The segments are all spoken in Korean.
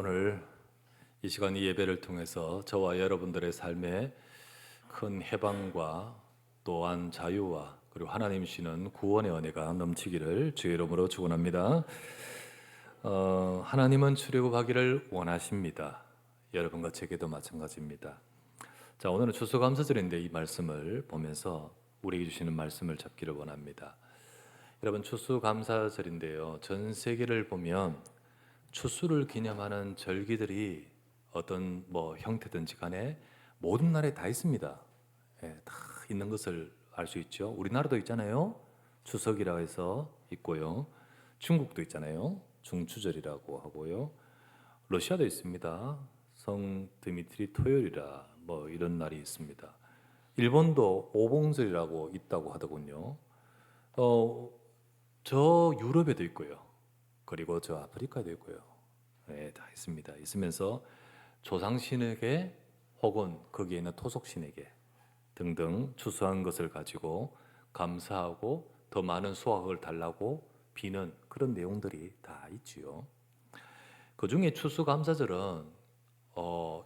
오늘 이 시간 이 예배를 통해서 저와 여러분들의 삶에 큰 해방과 또한 자유와 그리고 하나님 주시는 구원의 은혜가 넘치기를 주의 이름으로 축원합니다. 하나님은 출애굽하기를 원하십니다. 여러분과 제게도 마찬가지입니다. 자, 오늘은 추수감사절인데 이 말씀을 보면서 우리에게 주시는 말씀을 잡기를 원합니다. 여러분, 추수감사절인데요, 전 세계를 보면 추수를 기념하는 절기들이 어떤 형태든지 간에 모든 나라에 다 있습니다. 다 있는 것을 알 수 있죠. 우리나라도 있잖아요. 추석이라고 해서 있고요. 중국도 있잖아요. 중추절이라고 하고요. 러시아도 있습니다. 성 드미트리 토요일이라 이런 날이 있습니다. 일본도 오봉절이라고 있다고 하더군요. 저 유럽에도 있고요. 그리고 저 아프리카도 있고요. 다 있습니다. 있으면서 조상신에게 혹은 거기에 있는 토속신에게 등등 추수한 것을 가지고 감사하고 더 많은 수확을 달라고 비는 그런 내용들이 다 있지요. 그 중에 추수감사절은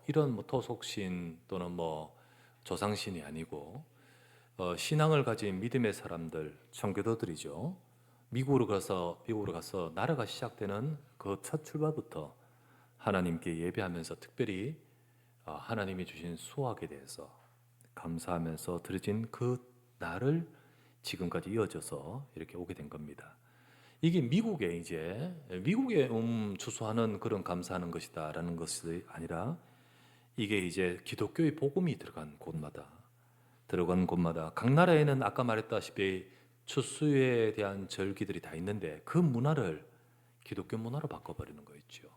이런 토속신 또는 조상신이 아니고 신앙을 가진 믿음의 사람들, 청교도들이죠. 미국으로 가서 나라가 시작되는 그 첫 출발부터 하나님께 예배하면서 특별히 하나님이 주신 수확에 대해서 감사하면서 드려진 그 날을 지금까지 이어져서 이렇게 오게 된 겁니다. 이게 미국에 추수하는 그런 감사하는 것이다라는 것이 아니라 이게 이제 기독교의 복음이 들어간 곳마다 각 나라에는 아까 말했다시피 추수에 대한 절기들이 다 있는데 그 문화를 기독교 문화로 바꿔버리는 거 있죠.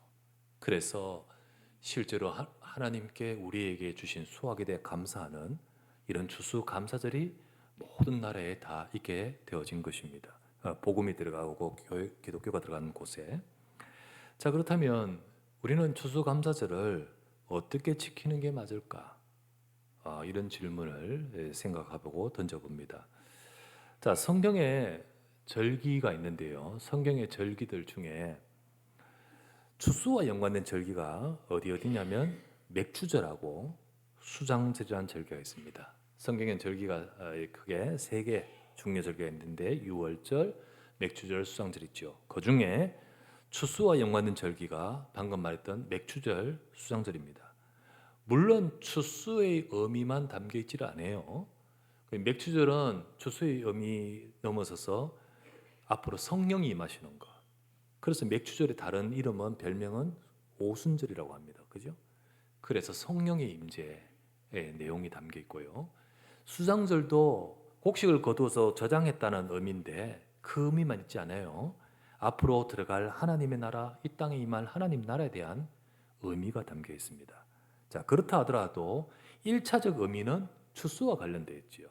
그래서 실제로 하나님께 우리에게 주신 수확에 대해 감사하는 이런 추수감사절이 모든 나라에 다 있게 되어진 것입니다. 복음이 들어가고 기독교가 들어가는 곳에. 자, 그렇다면 우리는 추수감사절을 어떻게 지키는 게 맞을까? 이런 질문을 생각해보고 던져봅니다. 자, 성경에 절기가 있는데요. 성경의 절기들 중에 추수와 연관된 절기가 어디냐면 맥추절하고 수장절이라는 절기가 있습니다. 성경엔 절기가 크게 세 개 중요 절기가 있는데 유월절, 맥추절, 수장절 있죠. 그 중에 추수와 연관된 절기가 방금 말했던 맥추절, 수장절입니다. 물론 추수의 의미만 담겨 있지를 않아요. 맥추절은 추수의 의미 넘어서서 앞으로 성령이 임하시는 것. 그래서 맥추절의 다른 이름은 별명은 오순절이라고 합니다. 그죠? 그래서 성령의 임재의 내용이 담겨 있고요. 수장절도 곡식을 거두어서 저장했다는 의미인데 그 의미만 있지 않아요. 앞으로 들어갈 하나님의 나라, 이 땅에 임할 하나님 나라에 대한 의미가 담겨 있습니다. 자, 그렇다 하더라도 1차적 의미는 추수와 관련되어 있지요.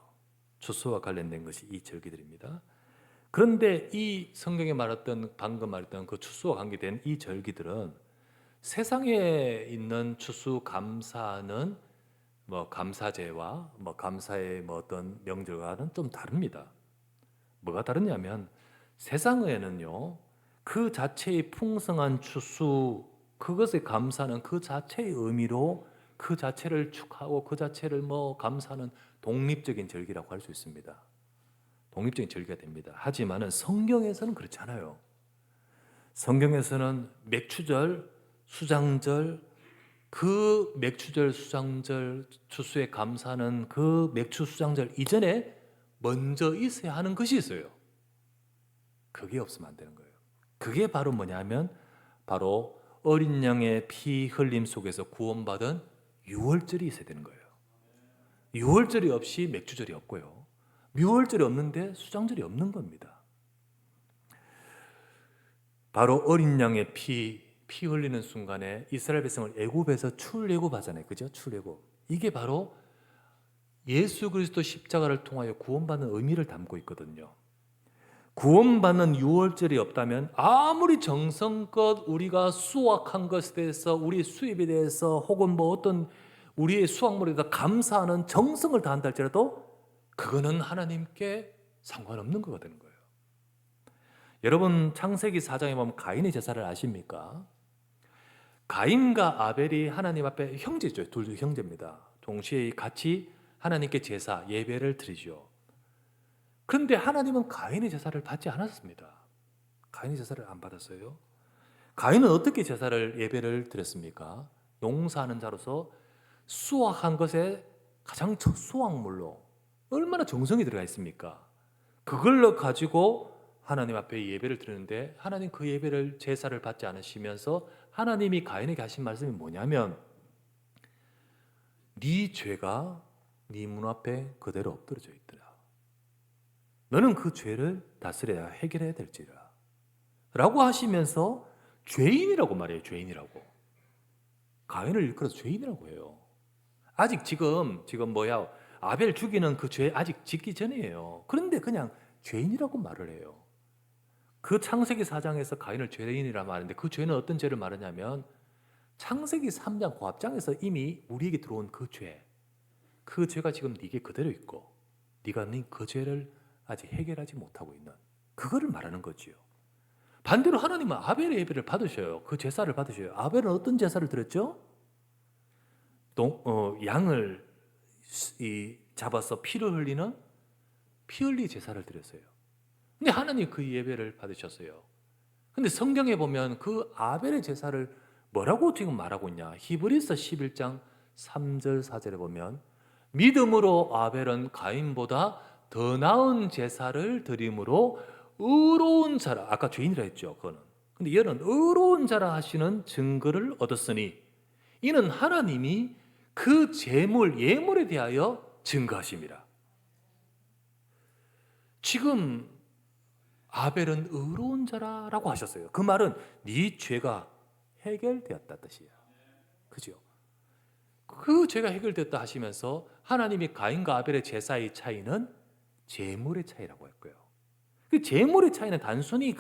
추수와 관련된 것이 이 절기들입니다. 그런데 이 성경에 방금 말했던 그 추수와 관계된 이 절기들은 세상에 있는 추수 감사는 감사제와 감사의 어떤 명절과는 좀 다릅니다. 뭐가 다르냐면 세상에는요, 그 자체의 풍성한 추수, 그것에 감사하는 그 자체의 의미로 그 자체를 축하하고 그 자체를 감사하는 독립적인 절기라고 할 수 있습니다. 독립적인 절기가 됩니다. 하지만은 성경에서는 그렇지 않아요. 성경에서는 맥추절, 수장절, 그 맥추절, 수장절, 추수에 감사하는 그 맥추, 수장절 이전에 먼저 있어야 하는 것이 있어요. 그게 없으면 안 되는 거예요. 그게 바로 뭐냐면 바로 어린 양의 피 흘림 속에서 구원받은 유월절이 있어야 되는 거예요. 유월절이 없이 맥추절이 없고요. 유월절이 없는데 수장절이 없는 겁니다. 바로 어린 양의 피 흘리는 순간에 이스라엘 백성을 애굽에서 출애굽하잖아요. 그죠? 출애굽. 이게 바로 예수 그리스도 십자가를 통하여 구원받는 의미를 담고 있거든요. 구원받는 유월절이 없다면 아무리 정성껏 우리가 수확한 것에 대해서 우리 수입에 대해서 혹은 어떤 우리의 수확물에 대해서 감사하는 정성을 다한다 할지라도 그거는 하나님께 상관없는 거가 되는 거예요. 여러분, 창세기 4장에 보면 가인의 제사를 아십니까? 가인과 아벨이 하나님 앞에 형제죠. 둘 형제입니다. 동시에 같이 하나님께 제사, 예배를 드리죠. 그런데 하나님은 가인의 제사를 받지 않았습니다. 가인의 제사를 안 받았어요. 가인은 어떻게 제사를, 예배를 드렸습니까? 농사하는 자로서 수확한 것에 가장 첫 수확물로 얼마나 정성이 들어가 있습니까? 그걸로 가지고 하나님 앞에 예배를 드리는데 하나님 그 예배를, 제사를 받지 않으시면서 하나님이 가인에게 하신 말씀이 뭐냐면, 네 죄가 네 문 앞에 그대로 엎드려져 있더라. 너는 그 죄를 다스려야 해결해야 될지라 라고 하시면서 죄인이라고 말해요. 죄인이라고. 가인을 일컬어서 죄인이라고 해요. 아직 지금 뭐야, 아벨 죽이는 그 죄 아직 짓기 전이에요. 그런데 그냥 죄인이라고 말을 해요. 그 창세기 4장에서 가인을 죄인이라 말하는데 그 죄는 어떤 죄를 말하냐면 창세기 3장 고합장에서 이미 우리에게 들어온 그 죄, 그 죄가 지금 네게 그대로 있고 네가 그 죄를 아직 해결하지 못하고 있는 그거를 말하는 거지요. 반대로 하나님은 아벨의 예배를 받으셔요. 그 제사를 받으셔요. 아벨은 어떤 제사를 드렸죠? 양을 잡아서 피를 흘리는 피 흘리 제사를 드렸어요. 근데 하나님 그 예배를 받으셨어요. 근데 성경에 보면 그 아벨의 제사를 뭐라고 지금 말하고 있냐? 히브리서 11장 3절 4절에 보면 믿음으로 아벨은 가인보다 더 나은 제사를 드림으로 의로운 자라, 아까 죄인이라 했죠. 그거는. 근데 얘는 의로운 자라 하시는 증거를 얻었으니 이는 하나님이 그 제물, 예물에 대하여 증거하심이라. 지금 아벨은 의로운 자라라고 하셨어요. 그 말은 네 죄가 해결되었다 뜻이야. 그죠? 그 죄가 해결됐다 하시면서 하나님이 가인과 아벨의 제사의 차이는 제물의 차이라고 했고요. 그 제물의 차이는 단순히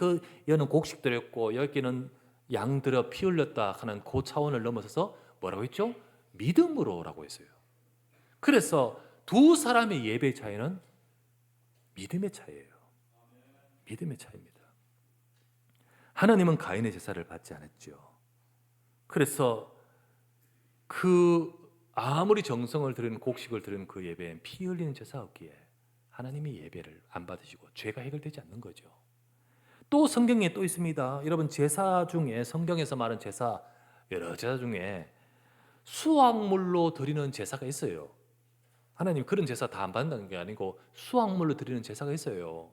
여는 곡식 드렸고 여기는 양 들여 피 흘렸다 하는 그 차원을 넘어서서 뭐라고 했죠? 믿음으로라고 했어요. 그래서 두 사람의 예배의 차이는 믿음의 차이예요. 믿음의 차이입니다. 하나님은 가인의 제사를 받지 않았죠. 그래서 아무리 정성을 들인 곡식을 들인 그 예배엔 피 흘리는 제사 없기에 하나님이 예배를 안 받으시고 죄가 해결되지 않는 거죠. 또 성경에 또 있습니다. 여러분, 제사 중에 성경에서 말하는 제사, 여러 제사 중에 수확물로 드리는 제사가 있어요. 하나님 그런 제사 다 안 받는다는 게 아니고 수확물로 드리는 제사가 있어요.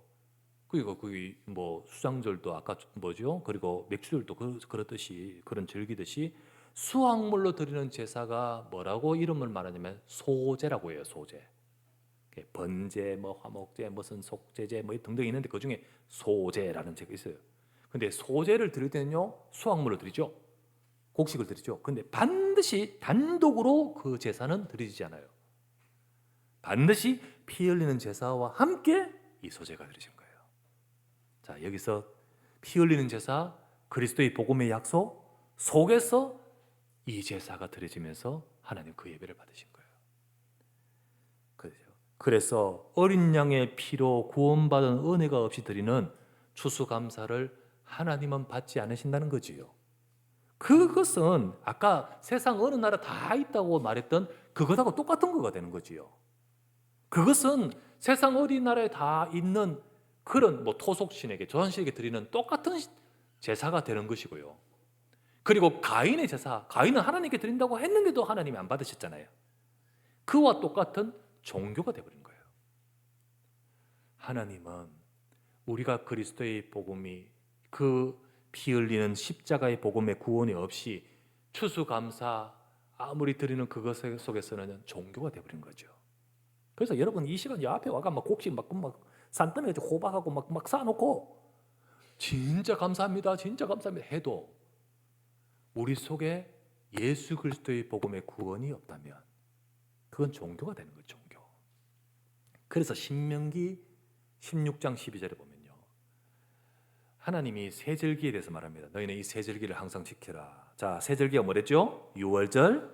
그리고 뭐 수장절도 아까 뭐죠? 그리고 맥주절도 그렇듯이 그런 즐기듯이 수확물로 드리는 제사가 뭐라고 이름을 말하냐면 소제라고 해요. 소제. 번제, 뭐 화목제, 무슨 속제제 뭐 등등 있는데 그 중에 소제라는 제가 있어요. 근데 소제를 드릴 때는요 수확물로 드리죠. 곡식을 드리죠. 근데 반드시 단독으로 그 제사는 드리지 않아요. 반드시 피 흘리는 제사와 함께 이 소제가 드리신 거예요. 자, 여기서 피 흘리는 제사, 그리스도의 복음의 약속 속에서 이 제사가 드려지면서 하나님 그 예배를 받으신 거예요. 그래서 어린 양의 피로 구원받은 은혜가 없이 드리는 추수감사를 하나님은 받지 않으신다는 거지요. 그것은 아까 세상 어느 나라 다 있다고 말했던 그것하고 똑같은 거가 되는 거지요. 그것은 세상 어디 나라에 다 있는 그런 뭐 토속신에게, 조상신에게 드리는 똑같은 제사가 되는 것이고요. 그리고 가인의 제사, 가인은 하나님께 드린다고 했는데도 하나님이 안 받으셨잖아요. 그와 똑같은 종교가 되어버린 거예요. 하나님은 우리가 그리스도의 복음이 그 피 흘리는 십자가의 복음의 구원이 없이 추수감사 아무리 드리는 그것 속에서는 종교가 되어버린 거죠. 그래서 여러분 이 시간 여 앞에 와가 막 곡식 막 산더미에 호박하고 막 쌓아놓고 진짜 감사합니다, 진짜 감사합니다 해도 우리 속에 예수 그리스도의 복음의 구원이 없다면 그건 종교가 되는 거죠. 종교. 그래서 신명기 16장 12절에 보면요, 하나님이 세절기에 대해서 말합니다. 너희는 이 세절기를 항상 지켜라. 자, 세절기가 뭐랬죠? 유월절,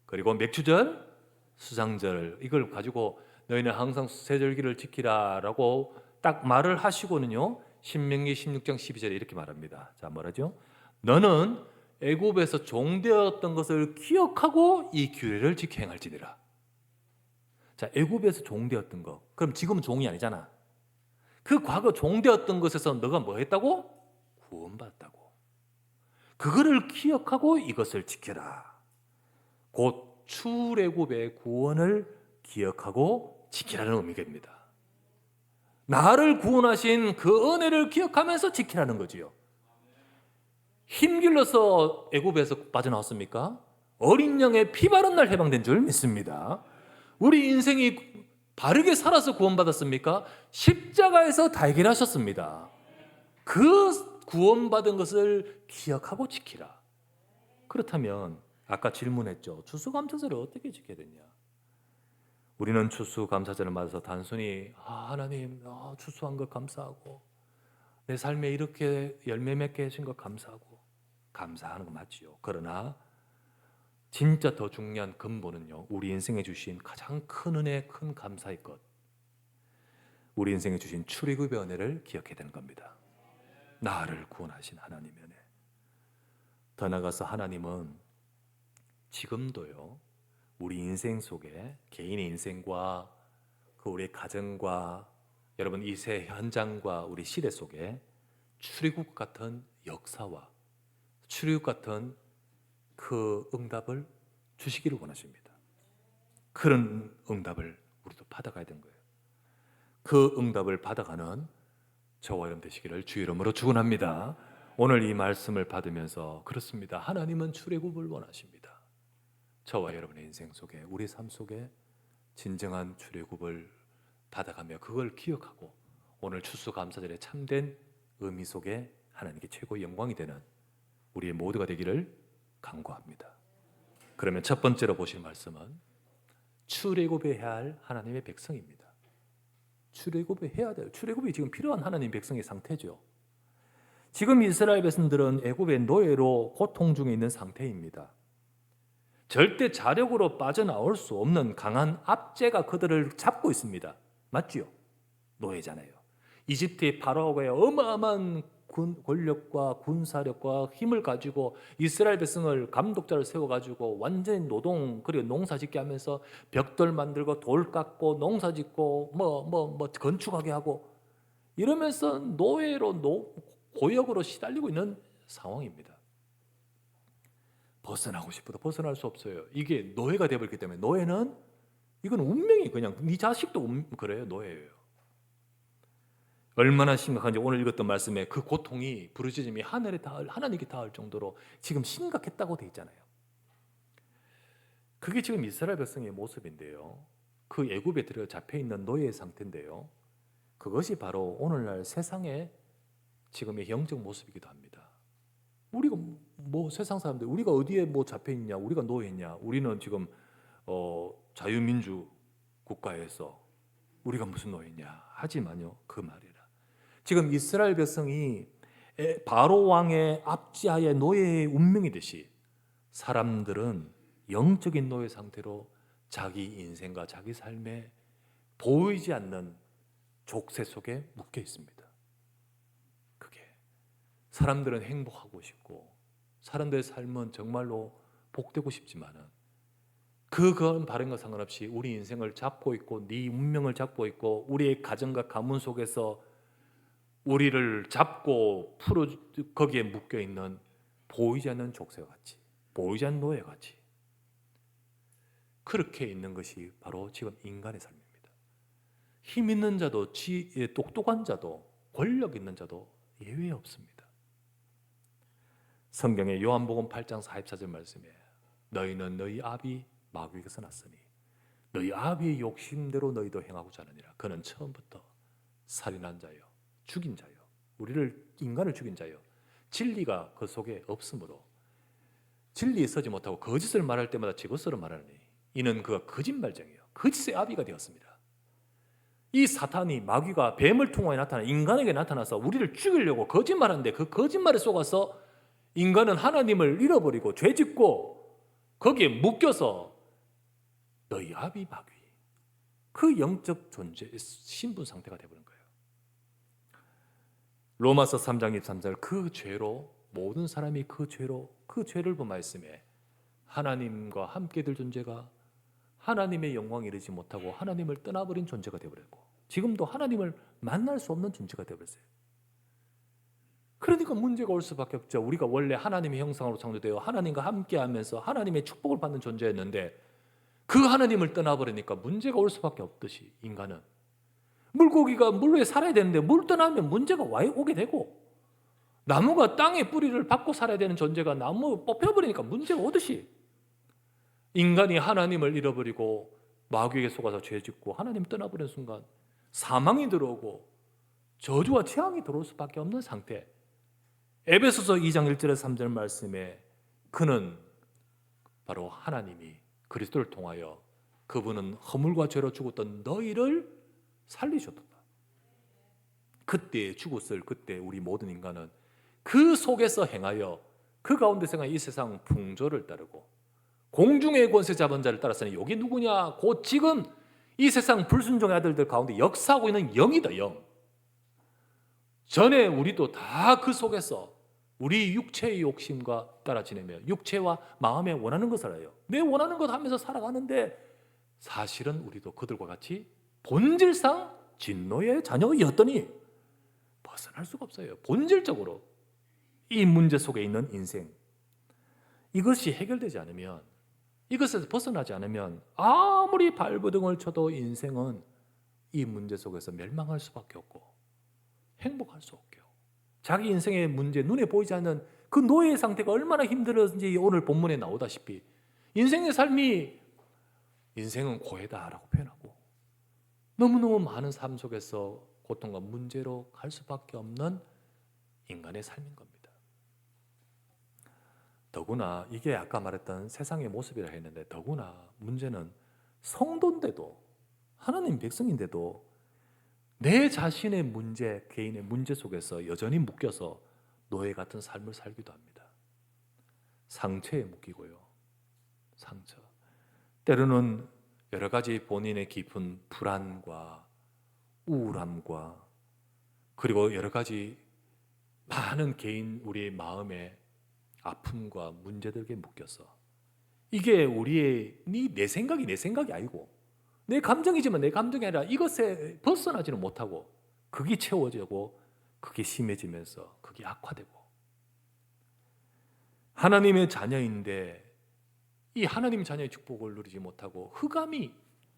그리고 맥주절, 수장절, 이걸 가지고 너희는 항상 세절기를 지키라라고 딱 말을 하시고는요, 신명기 16장 12절에 이렇게 말합니다. 자, 뭐라죠? 너는 애굽에서 종되었던 것을 기억하고 이 규례를 지켜 행할지니라. 자, 애굽에서 종되었던 거. 그럼 지금은 종이 아니잖아. 그 과거 종되었던 것에서 너가 뭐 했다고? 구원받았다고. 그거를 기억하고 이것을 지켜라. 곧 출애굽의 구원을 기억하고 지키라는 의미입니다. 나를 구원하신 그 은혜를 기억하면서 지키라는 거지요. 힘길러서 애굽에서 빠져나왔습니까? 어린 양의 피 바른 날 해방된 줄 믿습니다. 우리 인생이 바르게 살아서 구원받았습니까? 십자가에서 다 해결하셨습니다. 그 구원받은 것을 기억하고 지키라. 그렇다면 아까 질문했죠. 추수감사절을 어떻게 지켜야 되냐? 우리는 추수감사절을 맞아서 단순히 하나님 추수한 것 감사하고 내 삶에 이렇게 열매 맺게 해준 것 감사하고 감사하는 거 맞지요. 그러나 진짜 더 중요한 근본은요, 우리 인생에 주신 가장 큰 은혜, 큰 감사의 것, 우리 인생에 주신 출애굽의 은혜를 기억해야 되는 겁니다. 나를 구원하신 하나님의 은혜. 더 나아가서 하나님은 지금도요, 우리 인생 속에 개인의 인생과 그 우리 가정과 여러분 이 세 현장과 우리 시대 속에 출애굽 같은 역사와 출애굽 같은 그 응답을 주시기를 원하십니다. 그런 응답을 우리도 받아가야 되는 거예요. 그 응답을 받아가는 저와 여러분 되시기를 주 이름으로 축원합니다. 오늘 이 말씀을 받으면서 그렇습니다. 하나님은 출애굽을 원하십니다. 저와 여러분의 인생 속에 우리 삶 속에 진정한 출애굽을 받아가며 그걸 기억하고 오늘 추수감사절의 참된 의미 속에 하나님께 최고 영광이 되는 우리의 모두가 되기를 간구합니다. 그러면 첫 번째로 보실 말씀은 출애굽해야 할 하나님의 백성입니다. 출애굽해야 돼요. 출애굽이 지금 필요한 하나님 백성의 상태죠. 지금 이스라엘 백성들은 애굽의 노예로 고통 중에 있는 상태입니다. 절대 자력으로 빠져나올 수 없는 강한 압제가 그들을 잡고 있습니다. 맞지요? 노예잖아요. 이집트의 파라오의 어마어마한 권력과 군사력과 힘을 가지고 이스라엘 백성을 감독자를 세워가지고 완전히 노동 그리고 농사짓게 하면서 벽돌 만들고 돌 깎고 농사짓고 뭐 건축하게 하고 이러면서 노예로 고역으로 시달리고 있는 상황입니다. 벗어나고 싶어도 벗어날 수 없어요. 이게 노예가 되어버렸기 때문에 노예는 이건 운명이 그냥 네 자식도 그래요. 노예예요. 얼마나 심각한지 오늘 읽었던 말씀에 그 고통이 부르짖음이 하나님께 닿을 정도로 지금 심각했다고 돼 있잖아요. 그게 지금 이스라엘 백성의 모습인데요. 그 애굽에 들어 잡혀 있는 노예의 상태인데요. 그것이 바로 오늘날 세상의 지금의 영적 모습이기도 합니다. 우리가 세상 사람들 우리가 어디에 잡혀 있냐? 우리가 노예냐? 우리는 지금 자유민주 국가에서 우리가 무슨 노예냐? 하지만요, 그 말이라. 지금 이스라엘 백성이 바로 왕의 압제하에 노예의 운명이듯이 사람들은 영적인 노예 상태로 자기 인생과 자기 삶에 보이지 않는 족쇄 속에 묶여 있습니다. 그게 사람들은 행복하고 싶고 사람들의 삶은 정말로 복되고 싶지만은 그건 바른 것 상관없이 우리 인생을 잡고 있고 네 운명을 잡고 있고 우리의 가정과 가문 속에서 우리를 잡고 거기에 묶여 있는 보이지 않는 족쇄같이 보이지 않는 노예같이 그렇게 있는 것이 바로 지금 인간의 삶입니다. 힘 있는 자도 똑똑한 자도 권력 있는 자도 예외 없습니다. 성경의 요한복음 8장 44절 말씀에 너희는 너희 아비 마귀에게서 났으니 너희 아비의 욕심대로 너희도 행하고자 하느니라. 그는 처음부터 살인한 자요 죽인 자요 인간을 죽인 자요 진리가 그 속에 없으므로 진리에 서지 못하고 거짓을 말할 때마다 제 것으로 말하니 이는 그가 거짓말쟁이요 거짓의 아비가 되었습니다. 이 사탄이 마귀가 뱀을 통하여 나타나 인간에게 나타나서 우리를 죽이려고 거짓말하는데 그 거짓말에 속아서 인간은 하나님을 잃어버리고 죄짓고 거기에 묶여서 너희 아비 마귀 그 영적 존재 신분 상태가 되어버린 거예요. 로마서 3장 23절 그 죄로 모든 사람이 그 죄로 그 죄를 범하였음에 하나님과 함께 될 존재가 하나님의 영광에 이르지 못하고 하나님을 떠나버린 존재가 되어버렸고 지금도 하나님을 만날 수 없는 존재가 되어버렸어요. 그러니까 문제가 올 수밖에 없죠. 우리가 원래 하나님의 형상으로 창조되어 하나님과 함께하면서 하나님의 축복을 받는 존재였는데 그 하나님을 떠나버리니까 문제가 올 수밖에 없듯이 인간은 물고기가 물 위에 살아야 되는데 물 떠나면 문제가 오게 되고 나무가 땅에 뿌리를 받고 살아야 되는 존재가 나무 뽑혀버리니까 문제가 오듯이 인간이 하나님을 잃어버리고 마귀에게 속아서 죄 짓고 하나님 떠나버리는 순간 사망이 들어오고 저주와 재앙이 들어올 수밖에 없는 상태. 에베소서 2장 1절에서 3절 말씀에 그는 바로 하나님이 그리스도를 통하여 그분은 허물과 죄로 죽었던 너희를 살리셨다. 그때 죽었을 그때 우리 모든 인간은 그 속에서 행하여 그 가운데서 행하여 이 세상 풍조를 따르고 공중의 권세 잡은 자를 따라서는 여기 누구냐? 곧 지금 이 세상 불순종의 아들들 가운데 역사하고 있는 영이다. 영. 전에 우리도 다 그 속에서 우리 육체의 욕심과 따라 지내며 육체와 마음에 원하는 것을 해요. 내 원하는 것 하면서 살아가는데 사실은 우리도 그들과 같이 본질상 진노의 자녀였더니 벗어날 수가 없어요. 본질적으로 이 문제 속에 있는 인생, 이것이 해결되지 않으면, 이것에서 벗어나지 않으면 아무리 발버둥을 쳐도 인생은 이 문제 속에서 멸망할 수밖에 없고 행복할 수 없고, 자기 인생의 문제, 눈에 보이지 않는 그 노예의 상태가 얼마나 힘들었는지 오늘 본문에 나오다시피 인생의 삶이, 인생은 고해다라고 표현하고 너무너무 많은 삶 속에서 고통과 문제로 갈 수밖에 없는 인간의 삶인 겁니다. 더구나 이게 아까 말했던 세상의 모습이라 했는데, 더구나 문제는 성도인데도, 하나님 백성인데도 내 자신의 문제, 개인의 문제 속에서 여전히 묶여서 노예 같은 삶을 살기도 합니다. 상처에 묶이고요. 상처. 때로는 여러 가지 본인의 깊은 불안과 우울함과 그리고 여러 가지 많은 개인 우리의 마음에 아픔과 문제들에게 묶여서, 이게 우리의 내 생각이 아니고 내 감정이지만 내 감정이 아니라 이것에 벗어나지는 못하고 그게 채워지고 그게 심해지면서 그게 악화되고, 하나님의 자녀인데 이 하나님 자녀의 축복을 누리지 못하고 흑암이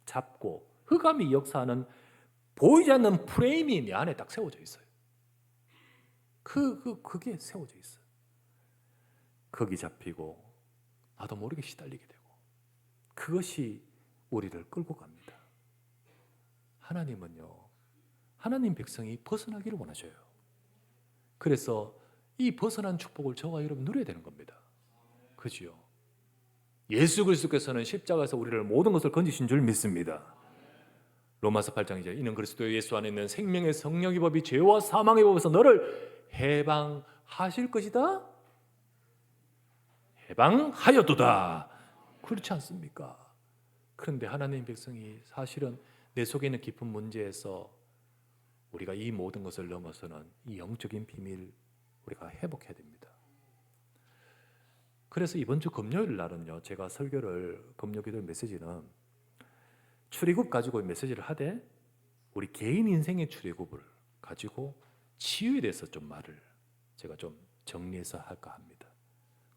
잡고 흑암이 역사하는 보이지 않는 프레임이 내 안에 딱 세워져 있어요. 그게 세워져 있어요. 거기 잡히고 나도 모르게 시달리게 되고, 그것이 우리를 끌고 갑니다. 하나님은요, 하나님 백성이 벗어나기를 원하셔요. 그래서 이 벗어난 축복을 저와 여러분 누려야 되는 겁니다. 그지요? 예수 그리스도께서는 십자가에서 우리를 모든 것을 건지신 줄 믿습니다. 로마서 8장 2절, 이는 그리스도 예수 안에 있는 생명의 성령의 법이 죄와 사망의 법에서 너를 해방하실 것이다. 해방하였도다. 그렇지 않습니까? 그런데 하나님 백성이 사실은 내 속에 있는 깊은 문제에서 우리가 이 모든 것을 넘어서는 이 영적인 비밀 우리가 회복해야 됩니다. 그래서 이번 주 금요일 날은요, 제가 설교를, 금요기도 메시지는 출애굽 가지고 메시지를 하되 우리 개인 인생의 출애굽을 가지고 치유에 대해서 좀 말을 제가 좀 정리해서 할까 합니다.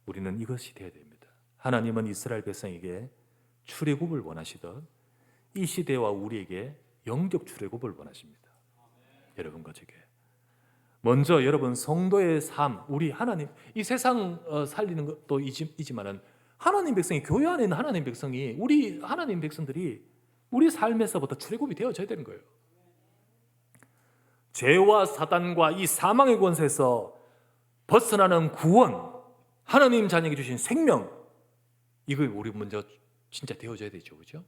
우리는 이것이 되어야 됩니다. 하나님은 이스라엘 백성에게 출애굽을 원하시던 이 시대와 우리에게 영적 출애굽을 원하십니다. 여러분과 제게. 먼저 여러분 성도의 삶, 우리 하나님, 이 세상 살리는 것도 있지만은 하나님 백성이, 교회 안에 있는 하나님 백성이, 우리 하나님 백성들이 우리 삶에서부터 출애굽이 되어져야 되는 거예요. 죄와 사단과 이 사망의 권세에서 벗어나는 구원, 하나님 자녀에게 주신 생명, 이거 우리 먼저 진짜 되어져야 되죠, 그렇죠?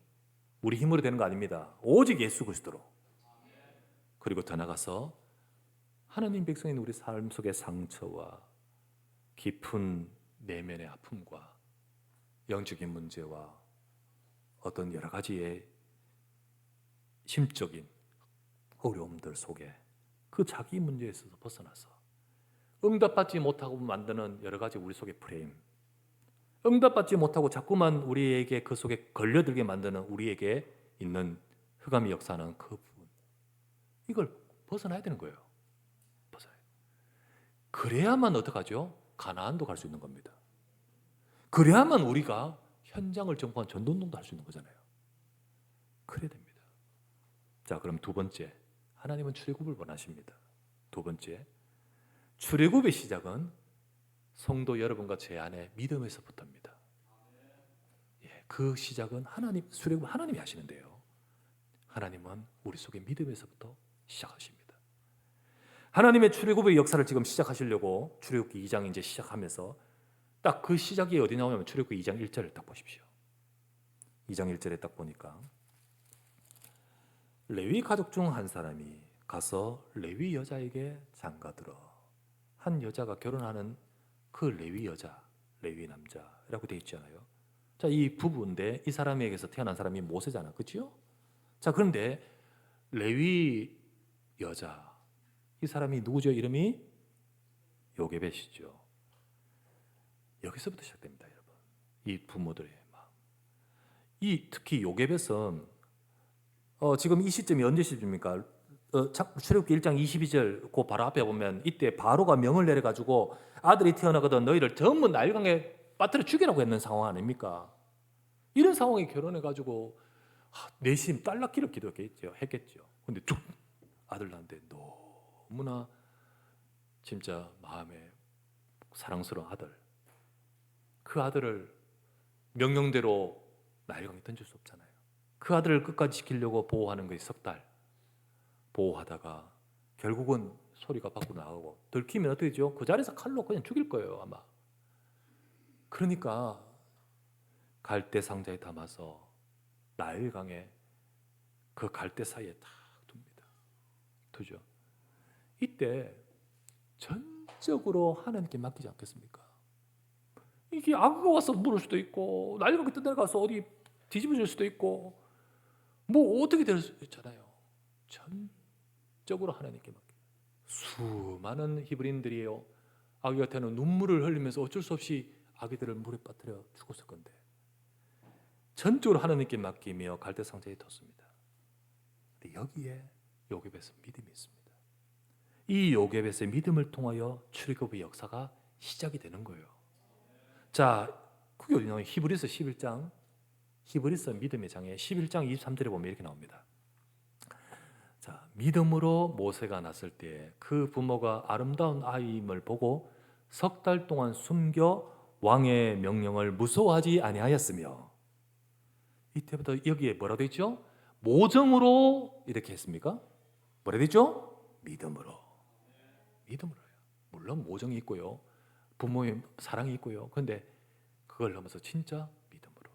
우리 힘으로 되는 거 아닙니다. 오직 예수 그리스도로. 그리고 더 나가서 하나님 백성인 우리 삶 속의 상처와 깊은 내면의 아픔과 영적인 문제와 어떤 여러 가지의 심적인 어려움들 속에 그 자기 문제에서 벗어나서 응답받지 못하고 만드는 여러 가지 우리 속의 프레임, 응답받지 못하고 자꾸만 우리에게 그 속에 걸려들게 만드는 우리에게 있는 흑암의 역사는 그 부분, 이걸 벗어나야 되는 거예요. 벗어나야. 그래야만 어떡하죠? 가나안도 갈 수 있는 겁니다. 그래야만 우리가 현장을 정복한 전도운동도 할 수 있는 거잖아요. 그래야 됩니다. 자, 그럼 두 번째, 하나님은 출애굽을 원하십니다. 두 번째, 출애굽의 시작은 성도 여러분과 제 안에 믿음에서부터입니다. 예, 그 시작은 출애굽 하나님이 하시는데요. 하나님은 우리 속에 믿음에서부터 시작하십니다. 하나님의 출애굽의 역사를 지금 시작하시려고 출애굽기 2장 이제 시작하면서 딱 그 시작이 어디 나오냐면 출애굽기 2장 1절을 딱 보십시오. 2장 1절에 딱 보니까 레위 가족 중 한 사람이 가서 레위 여자에게 장가들어. 한 여자가 결혼하는 그 레위 여자, 레위 남자라고 되어 있잖아요. 자, 이 부부인데 이 사람에게서 태어난 사람이 모세잖아, 그렇죠? 자, 그런데 레위 여자, 이 사람이 누구죠? 이름이 요게벳이죠. 여기서부터 시작됩니다, 여러분. 이 부모들의 마음. 특히 요게벳은 지금 이 시점이 언제 시점입니까? 출애굽기 1장 22절 그 바로 앞에 보면 이때 바로가 명을 내려가지고 아들이 태어나거든 너희를 전부 나일강에 빠뜨려 죽이라고 했는 상황 아닙니까? 이런 상황에 결혼해가지고 내심 딸 낳기를 했겠죠. 근데 아들 낳는데 너무나 진짜 마음에 사랑스러운 아들, 그 아들을 명령대로 나일강에 던질 수 없잖아요. 그 아들을 끝까지 지키려고 보호하는 것이 석 달 보호하다가 결국은 소리가 밖으로 나가고 들키면 어떻게 되죠? 그 자리에서 칼로 그냥 죽일 거예요, 아마. 그러니까 갈대 상자에 담아서 나일강에 그 갈대 사이에 딱 둡니다. 두죠. 이때 전적으로 하나님께 맡기지 않겠습니까? 이게 악어가 와서 물을 수도 있고 나일강에 떠내려가서 어디 뒤집어질 수도 있고 뭐 어떻게 될 수 있잖아요. 전적으로 하나님께 맡겨. 수많은 히브리인들이요, 아기 같아는 눈물을 흘리면서 어쩔 수 없이 아기들을 물에 빠뜨려 죽었을 건데 전적으로 하나님께 맡기며 갈대 상자에 뒀습니다. 근데 여기에 요게벳은 믿음이 있습니다. 이 요게벳의 믿음을 통하여 출애굽의 역사가 시작이 되는 거예요. 자, 그게 어디 나와요? 히브리서 11장, 히브리서 믿음의 장에 11장 23절에 보면 이렇게 나옵니다. 자, 믿음으로 모세가 났을 때 그 부모가 아름다운 아이임을 보고 석 달 동안 숨겨 왕의 명령을 무서워하지 아니하였으며, 이때부터 여기에 뭐라고 되어 있죠? 모정으로 이렇게 했습니까? 뭐라 되어 있죠? 믿음으로. 믿음으로요. 물론 모정이 있고요, 부모의 사랑이 있고요. 그런데 그걸 넘어서 진짜 믿음으로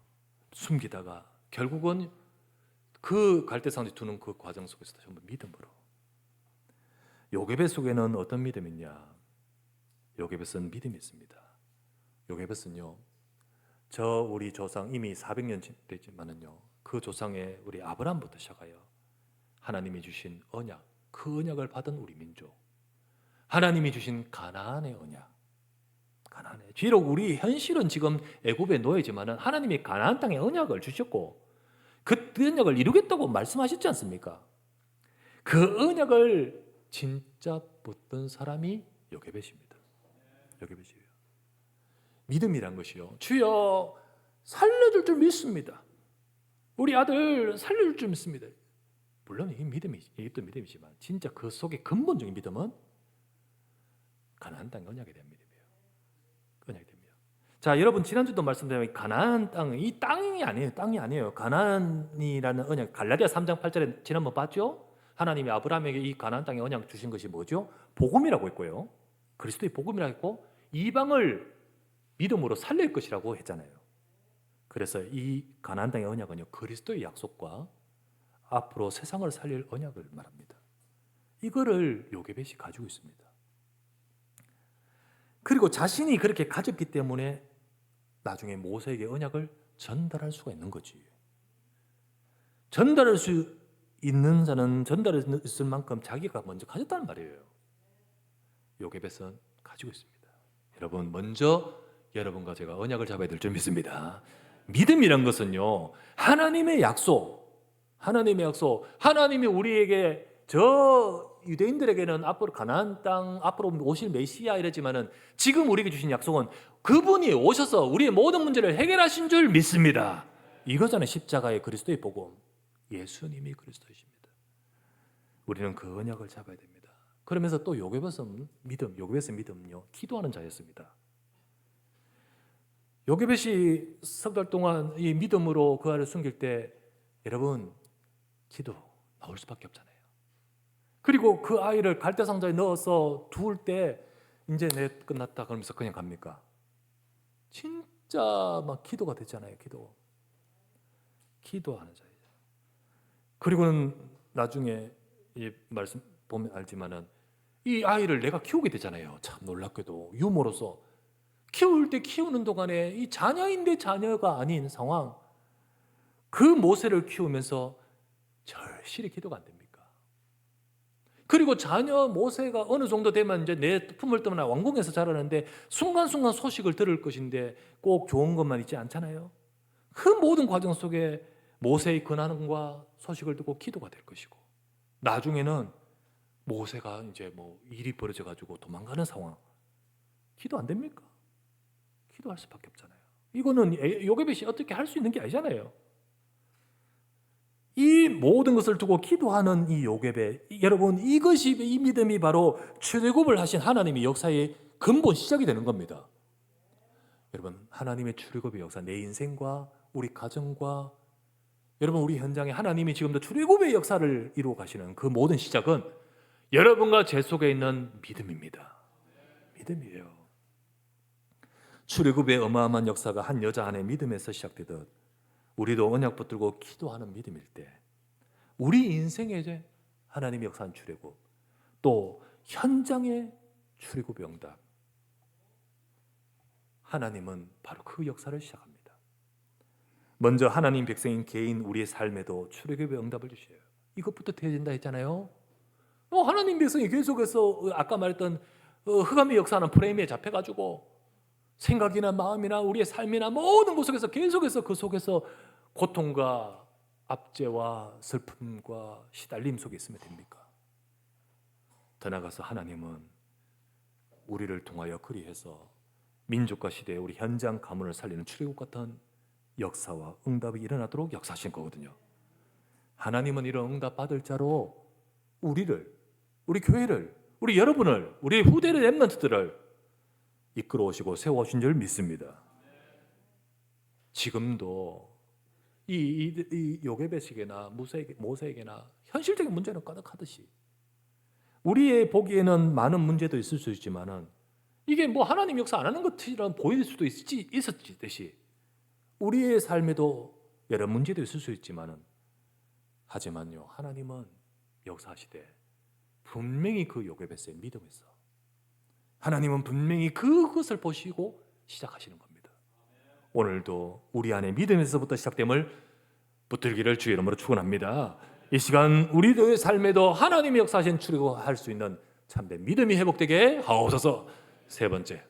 숨기다가 결국은 그 갈대상자에 두는 그 과정 속에서 전부 믿음으로. 요게벳 속에는 어떤 믿음이 있냐? 요게벳은 믿음이 있습니다. 요게벳은요, 우리 조상 이미 400년 됐지만은요, 그 조상의 우리 아브라함부터 시작하여 하나님이 주신 언약, 그 언약을 받은 우리 민족, 하나님이 주신 가나안의 언약, 가나안의, 비록 우리 현실은 지금 애굽의 노예지만은 하나님이 가나안 땅에 언약을 주셨고 그 언약을 이루겠다고 말씀하셨지 않습니까? 그 언약을 진짜 붙든 사람이 요게벳입니다. 요게벳이에요. 믿음이란 것이요, 주여 살려줄 줄 믿습니다. 우리 아들 살려줄 줄 믿습니다. 물론 이것도 믿음이지만 진짜 그 속에 근본적인 믿음은 가나안 땅 언약에 대한 믿음이에요. 언약이 됩니다. 자, 여러분 지난주도 말씀드린 가나안 땅, 이 땅이 아니에요. 가나안이라는 언약, 갈라디아 3장 8절에 지난번 봤죠? 하나님이 아브라함에게 이 가나안 땅의 언약 주신 것이 뭐죠? 복음이라고 했고요, 그리스도의 복음이라고 했고 이방을 믿음으로 살릴 것이라고 했잖아요. 그래서 이 가나안 땅의 언약은요, 그리스도의 약속과 앞으로 세상을 살릴 언약을 말합니다. 이거를 요게벳이 가지고 있습니다. 그리고 자신이 그렇게 가졌기 때문에 나중에 모세에게 언약을 전달할 수가 있는 거지. 전달할 수 있는 자는 전달할 수 있을 만큼 자기가 먼저 가졌다는 말이에요. 요게벳은 가지고 있습니다. 여러분, 먼저 여러분과 제가 언약을 잡아야 될 줄 믿습니다. 믿음이란 것은요, 하나님의 약속, 하나님이 우리에게 저 유대인들에게는 앞으로 가나안 땅 앞으로 오실 메시아 이랬지만은 지금 우리에게 주신 약속은 그분이 오셔서 우리의 모든 문제를 해결하신 줄 믿습니다. 이거잖아요. 십자가의 그리스도의 복음. 예수님이 그리스도이십니다. 우리는 그 언약을 잡아야 됩니다. 그러면서 또 요게벳은 믿음요, 기도하는 자였습니다. 요게벳이 석 달 동안 이 믿음으로 그 아이를 숨길 때 여러분 기도 나올 수밖에 없잖아요. 그리고 그 아이를 갈대상자에 넣어서 두을 때 이제 내 끝났다 그러면서 그냥 갑니까? 진짜 막 기도가 됐잖아요. 기도하는 자예요. 그리고는 나중에 이 말씀 보면 알지만은 이 아이를 내가 키우게 되잖아요. 참 놀랍게도 유모로서 키우는 동안에 이 자녀인데 자녀가 아닌 상황, 그 모세를 키우면서 절실히 기도가 안 됩니까? 그리고 자녀 모세가 어느 정도 되면 이제 내 품을 떠나 왕궁에서 자라는데 순간순간 소식을 들을 것인데 꼭 좋은 것만 있지 않잖아요. 그 모든 과정 속에 모세의 근황과 소식을 듣고 기도가 될 것이고, 나중에는 모세가 이제 뭐 일이 벌어져 가지고 도망가는 상황, 기도 안 됩니까? 기도할 수밖에 없잖아요. 이거는 요게벳이 어떻게 할 수 있는 게 아니잖아요. 이 모든 것을 두고 기도하는 이 요게벳, 여러분 이 믿음이 바로 출애굽을 하신 하나님의 역사의 근본 시작이 되는 겁니다. 여러분 하나님의 출애굽의 역사, 내 인생과 우리 가정과 여러분 우리 현장에 하나님이 지금도 출애굽의 역사를 이루어 가시는 그 모든 시작은 여러분과 제 속에 있는 믿음입니다. 믿음이에요. 출애굽의 어마어마한 역사가 한 여자 안의 믿음에서 시작되듯 우리도 언약 붙들고 기도하는 믿음일 때 우리 인생에 이제 하나님의 역사한 출애굽, 또 현장의 출애굽의 응답, 하나님은 바로 그 역사를 시작합니다. 먼저 하나님 백성인 개인 우리의 삶에도 출애굽의 응답을 주셔요. 이것부터 되어진다 했잖아요. 하나님 백성이 계속해서 아까 말했던 흑암의 역사하는 프레임에 잡혀가지고 생각이나 마음이나 우리의 삶이나 모든 것 속에서 계속해서 그 속에서 고통과 압제와 슬픔과 시달림 속에 있으면 됩니까? 더 나아가서 하나님은 우리를 통하여 그리해서 민족과 시대에 우리 현장 가문을 살리는 출애굽 같은 역사와 응답이 일어나도록 역사하신 거거든요. 하나님은 이런 응답 받을 자로 우리를, 우리 교회를, 우리 여러분을, 우리 후대의 렘넌트들을 이끌어 오시고 세워 오신 줄 믿습니다. 지금도 이 요게벳에게나 모세에게나 현실적인 문제는 가득하듯이 우리의 보기에는 많은 문제도 있을 수 있지만은 이게 뭐 하나님 역사 안 하는 것처럼 보일 수도 있었듯이 우리의 삶에도 여러 문제도 있을 수 있지만은 하지만요, 하나님은 역사하시되 분명히 그 요게벳의 믿음에서 하나님은 분명히 그것을 보시고 시작하시는 겁니다. 오늘도 우리 안에 믿음에서부터 시작됨을 붙들기를 주의 이름으로 축원합니다. 이 시간 우리들의 삶에도 하나님의 역사하신 출애굽할 수 있는 참된 믿음이 회복되게 하옵소서. 세 번째,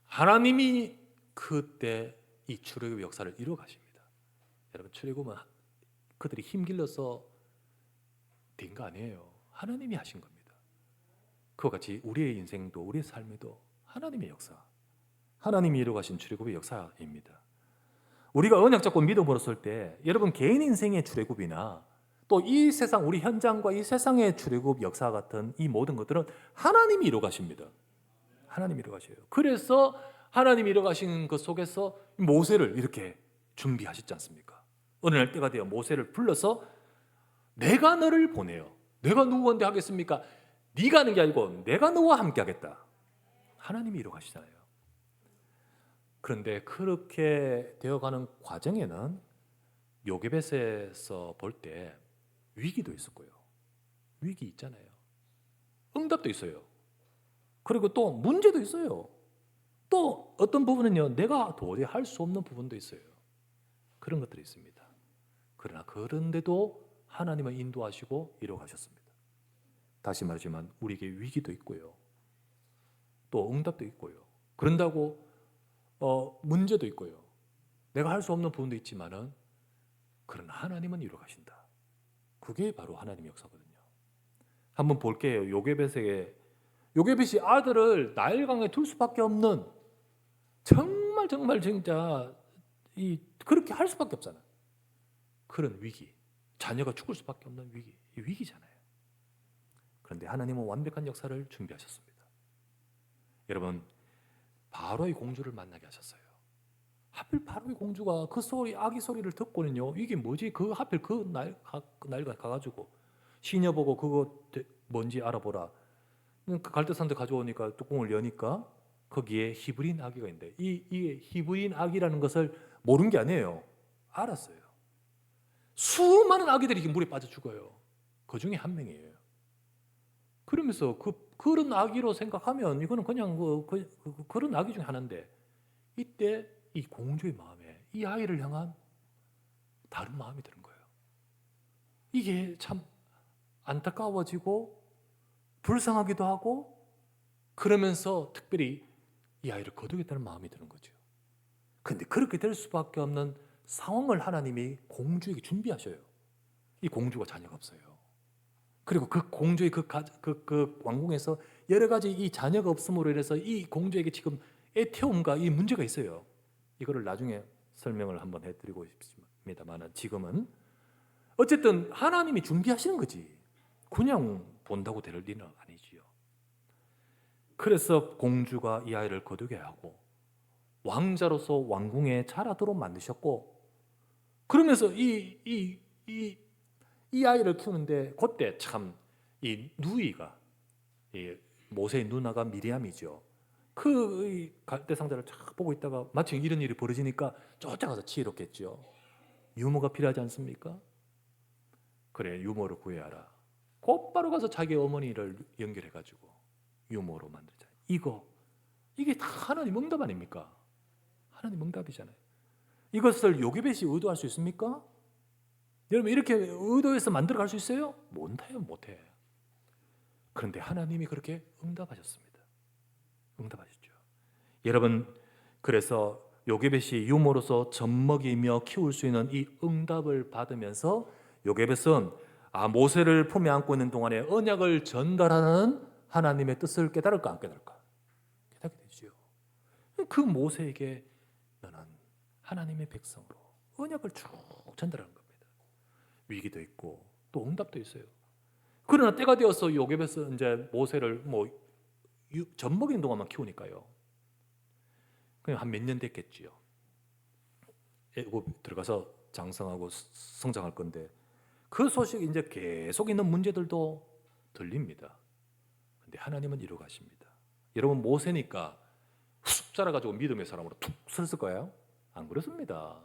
하나님이 그때 이 출애굽의 역사를 이루어 가십니다. 여러분 출애굽은 그들이 힘길러서 된 거 아니에요. 하나님이 하신 겁니다. 그와 같이 우리의 인생도 우리의 삶에도 하나님의 역사, 하나님이 이루어 가신 출애굽의 역사입니다. 우리가 언약 잡고 믿음으로 설 때 여러분 개인 인생의 출애굽이나 또 이 세상 우리 현장과 이 세상의 출애굽 역사 같은 이 모든 것들은 하나님이 이루어 가십니다. 하나님이 이루어 가셔요. 그래서 하나님이 이루어 가신 것 속에서 모세를 이렇게 준비하셨지 않습니까? 어느 날 때가 되어 모세를 불러서 내가 너를 보내요. 내가 누구한테 하겠습니까? 네가 하는 게 아니고 내가 너와 함께 하겠다. 하나님이 이루어 가시잖아요. 그런데 그렇게 되어가는 과정에는 요게벳에서 볼 때 위기도 있었고요. 위기 있잖아요. 응답도 있어요. 그리고 또 문제도 있어요. 또 어떤 부분은요, 내가 도저히 할 수 없는 부분도 있어요. 그런 것들이 있습니다. 그러나 그런데도 하나님은 인도하시고 이루어 가셨습니다. 다시 말하지만 우리에게 위기도 있고요. 또 응답도 있고요. 그런다고 문제도 있고요. 내가 할 수 없는 부분도 있지만은 그러나 하나님은 이루어 가신다. 그게 바로 하나님의 역사거든요. 한번 볼게요. 요게벳이 아들을 나일강에 둘 수밖에 없는 정말 진짜 그렇게 할 수밖에 없잖아요. 그런 위기, 자녀가 죽을 수밖에 없는 이 위기잖아요. 그런데 하나님은 완벽한 역사를 준비하셨습니다. 여러분, 바로의 공주를 만나게 하셨어요. 하필 바로의 공주가 그 아기 소리를 듣고는요, 이게 뭐지? 하필 날 가가지고 시녀 보고 그거 뭔지 알아보라. 그 갈대산도 가져오니까 뚜껑을 여니까 거기에 히브리인 아기가 있는데 이 히브리인 아기라는 것을 모르는 게 아니에요. 알았어요. 수많은 아기들이 물에 빠져 죽어요. 그 중에 한 명이에요. 그러면서 그런 아기로 생각하면 이거는 그냥 그런 아기 중에 하나인데, 이때 이 공주의 마음에 이 아이를 향한 다른 마음이 드는 거예요. 이게 참 안타까워지고 불쌍하기도 하고, 그러면서 특별히 이 아이를 거두겠다는 마음이 드는 거죠. 그런데 그렇게 될 수밖에 없는 상황을 하나님이 공주에게 준비하셔요. 이 공주가 자녀가 없어요. 그리고 그 공주의 그 왕궁에서 여러 가지 이 자녀가 없음으로 인해서 이 공주에게 지금 애태움과 이 문제가 있어요. 이거를 나중에 설명을 한번 해드리고 싶습니다만, 지금은 어쨌든 하나님이 준비하시는 거지, 그냥 본다고 될 일은 아니지요. 그래서 공주가 이 아이를 거두게 하고 왕자로서 왕궁에 자라도록 만드셨고, 그러면서 이 아이를 키우는데 그때 참 이 누이가, 모세의 누나가 미리암이죠. 그 갈대상자를 쫙 보고 있다가 마침 이런 일이 벌어지니까 쫓아가서 지혜롭겠죠. 유머가 필요하지 않습니까? 그래, 유머를 구해야라. 곧바로 가서 자기 어머니를 연결해가지고 유머로 만들자. 이게 다 하나님 응답 아닙니까? 하나님 응답이잖아요. 이것을 요게벳이 의도할 수 있습니까? 여러분, 이렇게 의도해서 만들어갈 수 있어요? 못해. 그런데 하나님이 그렇게 응답하셨습니다. 응답하셨죠. 여러분, 그래서 요게벳이 유모로서 젖먹이며 키울 수 있는 이 응답을 받으면서 요게벳은 모세를 품에 안고 있는 동안에 언약을 전달하는 하나님의 뜻을 깨달을까 안 깨달을까? 깨닫게 되죠. 그 모세에게 너는 하나님의 백성으로 언약을 쭉 전달하는 겁니다. 위기도 있고 또 응답도 있어요. 그러나 때가 되어서 요게벳은 이제 모세를 젖먹이는 동안만 키우니까요, 그냥 한 몇 년 됐겠지요. 애굽 들어가서 장성하고 성장할 건데, 그 소식이 이제 계속 있는 문제들도 들립니다. 근데 하나님은 이루어 가십니다. 여러분, 모세니까 훅 자라가지고 믿음의 사람으로 툭 섰을 거예요? 안 그렇습니다.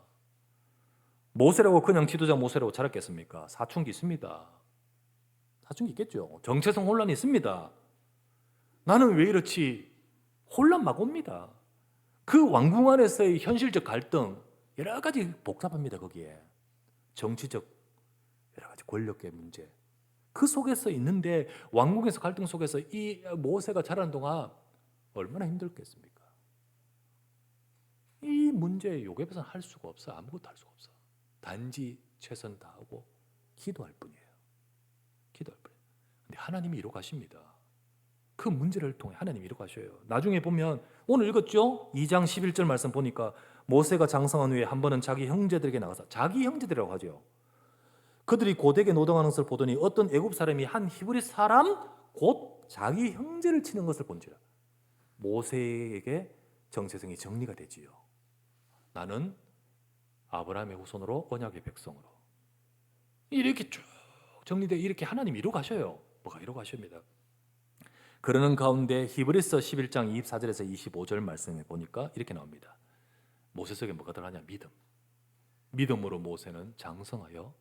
모세라고 그냥 지도자 모세라고 자랐겠습니까? 사춘기 있습니다. 사춘기 있겠죠. 정체성 혼란이 있습니다. 나는 왜 이렇지? 혼란 막 옵니다. 그 왕궁 안에서의 현실적 갈등, 여러 가지 복잡합니다. 거기에 정치적 여러 가지 권력의 문제, 그 속에서 있는데, 왕궁에서 갈등 속에서 이 모세가 자라는 동안 얼마나 힘들겠습니까? 이 문제에 요게벳은 할 수가 없어. 아무것도 할 수가 없어. 단지 최선 다하고 기도할 뿐이에요. 기도할 뿐이에요. 근데 하나님이 이루어 가십니다. 그 문제를 통해 하나님이 이루어 가셔요. 나중에 보면 오늘 읽었죠? 2장 11절 말씀 보니까 모세가 장성한 후에 한 번은 자기 형제들에게 나가서, 자기 형제들이라고 하죠. 그들이 고되게 노동하는 것을 보더니 어떤 애굽 사람이 한 히브리 사람 곧 자기 형제를 치는 것을 본지라. 모세에게 정체성이 정리가 되지요. 나는 아브라함의 후손으로 언약의 백성으로, 이렇게 쭉 정리돼. 이렇게 하나님 이루어 가셔요. 뭐가 이루어 가십니다. 그러는 가운데 히브리서 11장 24절에서 25절 말씀에 보니까 이렇게 나옵니다. 모세 속에 뭐가 들어가냐? 믿음으로 모세는 장성하여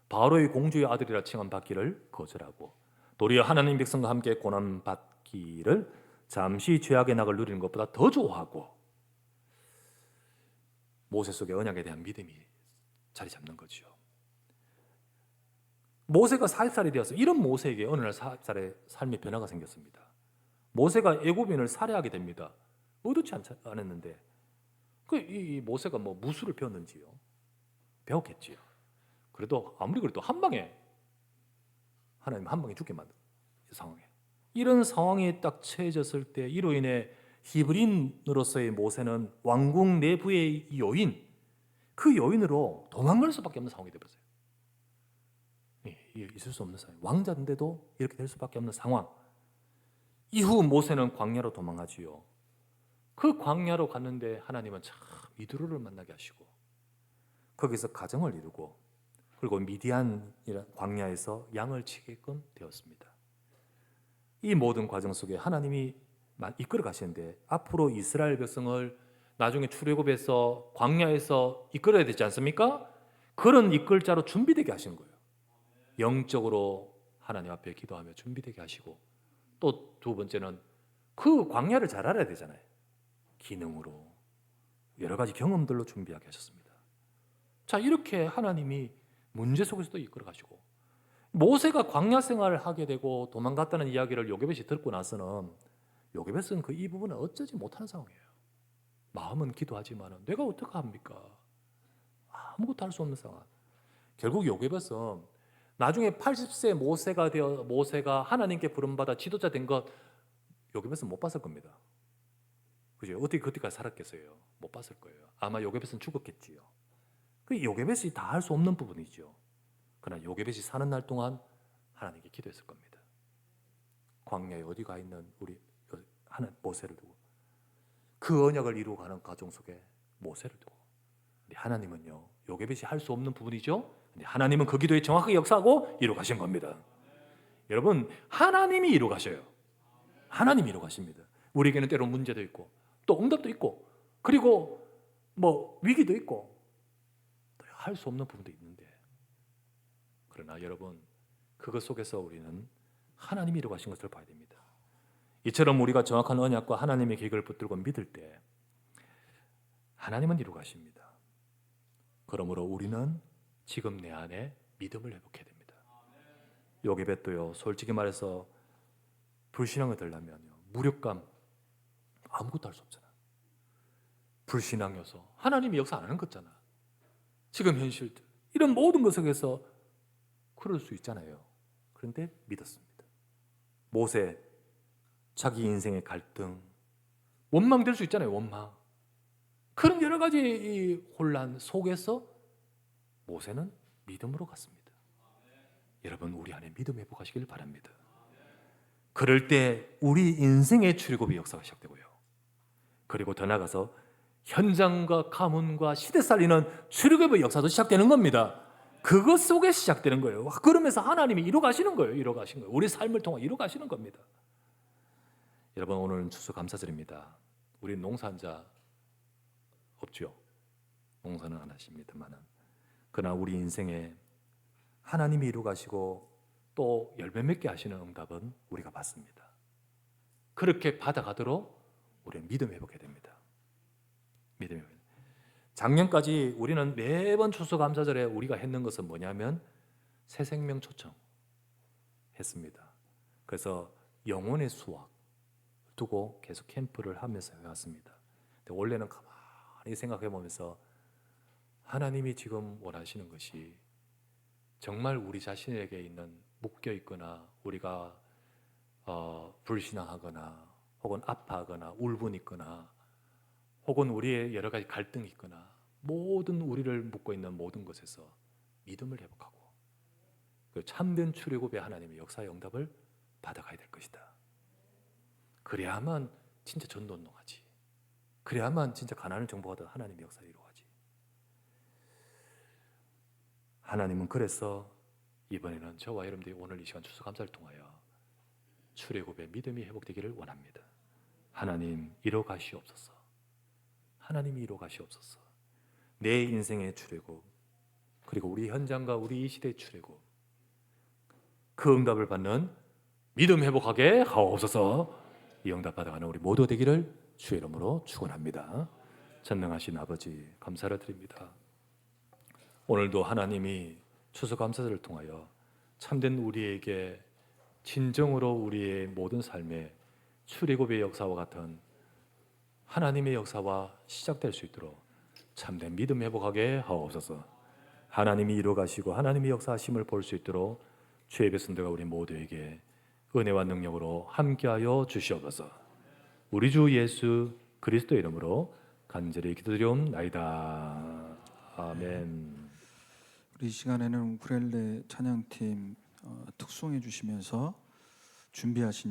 바로의 공주의 아들이라 칭함받기를 거절하고 도리어 하나님 백성과 함께 고난받기를 잠시 죄악의 낙을 누리는 것보다 더 좋아하고, 모세 속에 언약에 대한 믿음이 자리 잡는 거죠. 모세가 40살이 되어서 이런 모세에게 어느 날 40살의 삶의 변화가 생겼습니다. 모세가 애굽인을 살해하게 됩니다. 의도치 않았는데 이 모세가 뭐 무술을 배웠는지요? 배웠겠지요. 그래도 아무리 그래도 한 방에 하나님 한 방에 죽게 만든 상황에 이런 상황에 딱 처해졌을 때 이로 인해 히브리인으로서의 모세는 왕궁 내부의 요인 그 요인으로 도망갈 수밖에 없는 상황이 되었어요. 있을 수 없는 상황. 왕자인데도 이렇게 될 수밖에 없는 상황. 이후 모세는 광야로 도망가지요. 그 광야로 갔는데 하나님은 참 이두로를 만나게 하시고 거기서 가정을 이루고 그리고 미디안 광야에서 양을 치게끔 되었습니다. 이 모든 과정 속에 하나님이 이끌어 가시는데 앞으로 이스라엘 백성을 나중에 출애굽에서 광야에서 이끌어야 되지 않습니까? 그런 이끌자로 준비되게 하시는 거예요. 영적으로 하나님 앞에 기도하며 준비되게 하시고 또 두 번째는 그 광야를 잘 알아야 되잖아요. 기능으로 여러 가지 경험들로 준비하게 하셨습니다. 자, 이렇게 하나님이 문제 속에서도 이끌어 가시고 모세가 광야 생활을 하게 되고 도망갔다는 이야기를 요게벳이 듣고 나서는 요게벳은 이 부분을 어쩌지 못하는 상황이에요. 마음은 기도하지만 내가 어떻게 합니까? 아무것도 할 수 없는 상황. 결국 요게벳은 나중에 80세 모세가 하나님께 부름받아 지도자 된 것 요게벳은 못 봤을 겁니다. 그죠? 어떻게 그때까지 살았겠어요? 못 봤을 거예요. 아마 요게벳은 죽었겠지요. 그 요게벳이 다 할 수 없는 부분이죠. 그러나 요게벳이 사는 날 동안 하나님께 기도했을 겁니다. 광야에 어디 가 있는 우리 모세를 두고 그 언약을 이루어 가는 과정 속에 모세를 두고 하나님은요 요게벳이 할 수 없는 부분이죠. 하나님은 그 기도에 정확하게 역사하고 이루어 가신 겁니다. 여러분 하나님이 이루어 가셔요. 하나님이 이루어 가십니다. 우리에게는 때로 문제도 있고 또 응답도 있고 그리고 뭐 위기도 있고 할 수 없는 부분도 있는데 그러나 여러분 그것 속에서 우리는 하나님이 이루어 가신 것을 봐야 됩니다. 이처럼 우리가 정확한 언약과 하나님의 계획을 붙들고 믿을 때 하나님은 이루어 가십니다. 그러므로 우리는 지금 내 안에 믿음을 회복해야 됩니다. 요게벳도요 솔직히 말해서 불신앙을 들려면요 무력감 아무것도 할 수 없잖아. 불신앙이어서 하나님이 역사 안 하는 거잖아. 지금 현실들 이런 모든 것 속에서 그럴 수 있잖아요. 그런데 믿었습니다. 모세 자기 인생의 갈등 원망될 수 있잖아요. 원망 그런 여러 가지 이 혼란 속에서 모세는 믿음으로 갔습니다. 여러분 우리 안에 믿음 회복하시길 바랍니다. 그럴 때 우리 인생의 출애굽의 역사가 시작되고요. 그리고 더 나아가서 현장과 가문과 시대 살리는 출애굽의 역사도 시작되는 겁니다. 그것 속에 시작되는 거예요. 그러면서 하나님이 이루어 가시는 거예요. 이루어 가시는 거예요. 우리 삶을 통해 이루어 가시는 겁니다. 여러분 오늘은 추수 감사드립니다. 우리 농사한 자 없죠. 농사는 안 하십니다만은 그러나 우리 인생에 하나님이 이루어 가시고 또 열매 맺게 하시는 응답은 우리가 받습니다. 그렇게 받아가도록 우리는 믿음 회복해야 됩니다. 믿음 회복. 작년까지 우리는 매번 추수감사절에 우리가 했는 것은 뭐냐면 새 생명 초청 했습니다. 그래서 영혼의 수확 두고 계속 캠프를 하면서 해왔습니다. 근데 원래는 가만히 생각해 보면서 하나님이 지금 원하시는 것이 정말 우리 자신에게 있는 묶여 있거나 우리가 불신앙하거나 혹은 아파하거나 울분 있거나 혹은 우리의 여러 가지 갈등이 있거나 모든 우리를 묶고 있는 모든 것에서 믿음을 회복하고 그 참된 출애굽의 하나님의 역사의 응답을 받아가야 될 것이다. 그래야만 진짜 전도운동하지. 그래야만 진짜 가나안을 정복하던 하나님의 역사를 이루어가지. 하나님은 그래서 이번에는 저와 여러분들이 오늘 이 시간 추수감사를 통하여 출애굽의 믿음이 회복되기를 원합니다. 하나님 이뤄 가시옵소서. 하나님이 이뤄 가시옵소서. 내 인생의 출애굽 그리고 우리 현장과 우리 이 시대의 출애굽 그 응답을 받는 믿음 회복하게 하옵소서. 이 응답 받아가는 우리 모두 되기를 주의 이름으로 축원합니다. 전능하신 아버지 감사를 드립니다. 오늘도 하나님이 추수감사절을 통하여 참된 우리에게 진정으로 우리의 모든 삶에 출애굽의 역사와 같은 하나님의 역사와 시작될 수 있도록 참된 믿음 회복하게 하옵소서. 하나님이 이루어가시고 하나님의 역사하심을 볼 수 있도록 주의 백성들과 우리 모두에게 은혜와 능력으로 함께하여 주시옵소서. 우리 주 예수 그리스도 이름으로 간절히 기도드리옵나이다. 아멘. 우리 이 시간에는 우쿨렐레 찬양팀 특송해 주시면서 준비하신